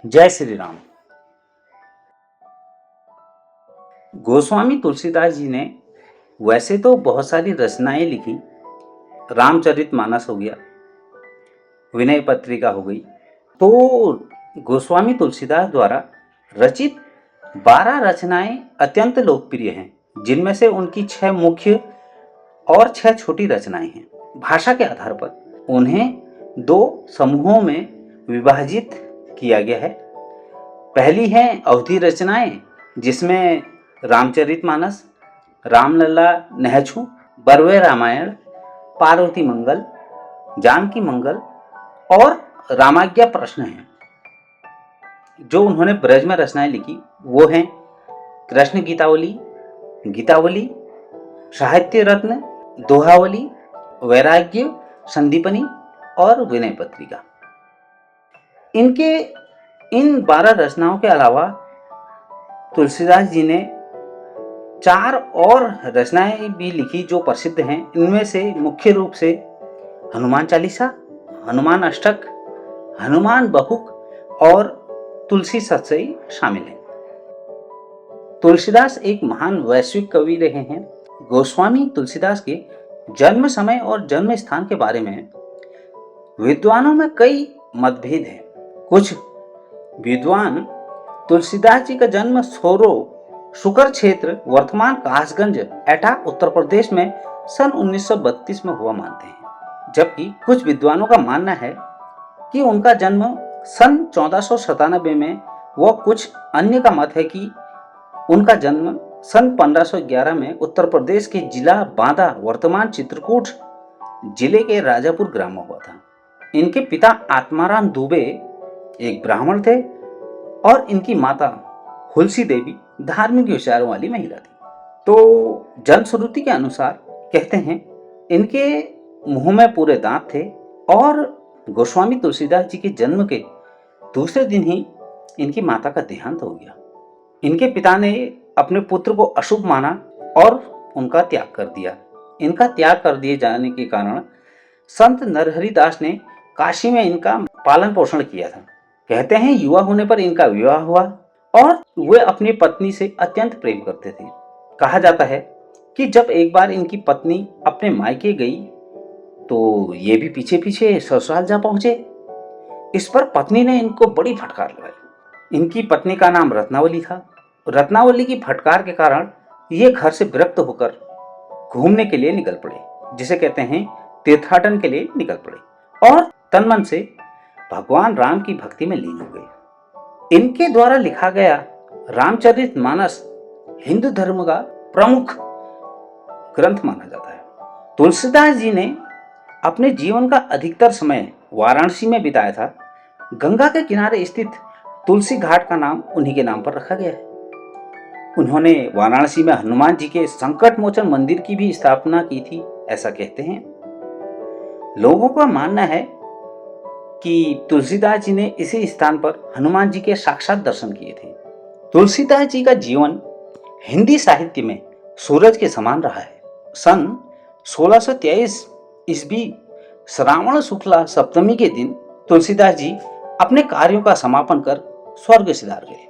जय श्री राम। गोस्वामी तुलसीदास जी ने वैसे तो बहुत सारी रचनाएं लिखी। रामचरितमानस हो गया, विनय पत्रिका हो गई। तो गोस्वामी तुलसीदास द्वारा रचित 12 रचनाएं अत्यंत लोकप्रिय हैं, जिनमें से उनकी 6 मुख्य और 6 छोटी रचनाएं हैं। भाषा के आधार पर उन्हें 2 समूहों में विभाजित किया गया है। पहली है अवधि रचनाएं, जिसमें रामचरितमानस, रामलला नहछू, बरवे रामायण, पार्वती मंगल, जानकी मंगल और रामाज्ञा प्रश्न हैं। जो उन्होंने ब्रज में रचनाएं लिखी वो हैं कृष्ण गीतावली, गीतावली, साहित्य रत्न, दोहावली, वैराग्य संदीपनी और विनय पत्रिका। इनके इन 12 रचनाओं के अलावा तुलसीदास जी ने 4 और रचनाएं भी लिखी जो प्रसिद्ध हैं। इनमें से मुख्य रूप से हनुमान चालीसा, हनुमान अष्टक, हनुमान बहुक और तुलसी सतसई शामिल हैं। तुलसीदास एक महान वैश्विक कवि रहे हैं। गोस्वामी तुलसीदास के जन्म समय और जन्म स्थान के बारे में विद्वानों में कई मतभेद हैं। कुछ विद्वान तुलसीदास जी का जन्म सोरो शुकर क्षेत्र वर्तमान कासगंज एटा उत्तर प्रदेश में सन 1932 में हुआ मानते हैं, जबकि कुछ विद्वानों का मानना है कि उनका जन्म सन 1497 में व कुछ अन्य का मत है कि उनका जन्म सन 1511 में उत्तर प्रदेश के जिला बांदा वर्तमान चित्रकूट जिले के राजापुर ग्राम में हुआ था। इनके पिता आत्माराम दुबे एक ब्राह्मण थे और इनकी माता हुलसी देवी धार्मिक विचारों वाली महिला थी। तो जनश्रुति के अनुसार कहते हैं इनके मुंह में पूरे दांत थे और गोस्वामी तुलसीदास जी के जन्म के दूसरे दिन ही इनकी माता का देहांत हो गया। इनके पिता ने अपने पुत्र को अशुभ माना और उनका त्याग कर दिया। इनका त्याग कर दिए जाने के कारण संत नरहरिदास ने काशी में इनका पालन पोषण किया था। कहते हैं युवा होने पर इनका विवाह हुआ और वे अपनी पत्नी से अत्यंत प्रेम करते थे। कहा जाता है कि जब एक बार इनकी पत्नी अपने मायके गई तो ये भी पीछे पीछे ससुराल जा पहुंचे। इस पर पत्नी ने इनको बड़ी फटकार लगाई। इनकी पत्नी का नाम रत्नावली था। रत्नावली की फटकार के कारण ये घर से विरक्त होकर घूमने के लिए निकल पड़े, जिसे कहते हैं तीर्थाटन के लिए निकल पड़े और तन मन से भगवान राम की भक्ति में लीन हो गए। इनके द्वारा लिखा गया रामचरितमानस हिंदू धर्म का प्रमुख ग्रंथ माना जाता है। तुलसीदास जी ने अपने जीवन का अधिकतर समय वाराणसी में बिताया था। गंगा के किनारे स्थित तुलसी घाट का नाम उन्हीं के नाम पर रखा गया है। उन्होंने वाराणसी में हनुमान जी के संकट मोचन मंदिर की भी स्थापना की थी, ऐसा कहते हैं। लोगों का मानना है कि तुलसीदास जी ने इसी स्थान पर हनुमान जी के साक्षात दर्शन किए थे। तुलसीदास जी का जीवन हिंदी साहित्य में सूरज के समान रहा है। सन 1623 ईस्वी श्रावण शुक्ला सप्तमी के दिन तुलसीदास जी अपने कार्यों का समापन कर स्वर्ग सिधार गए।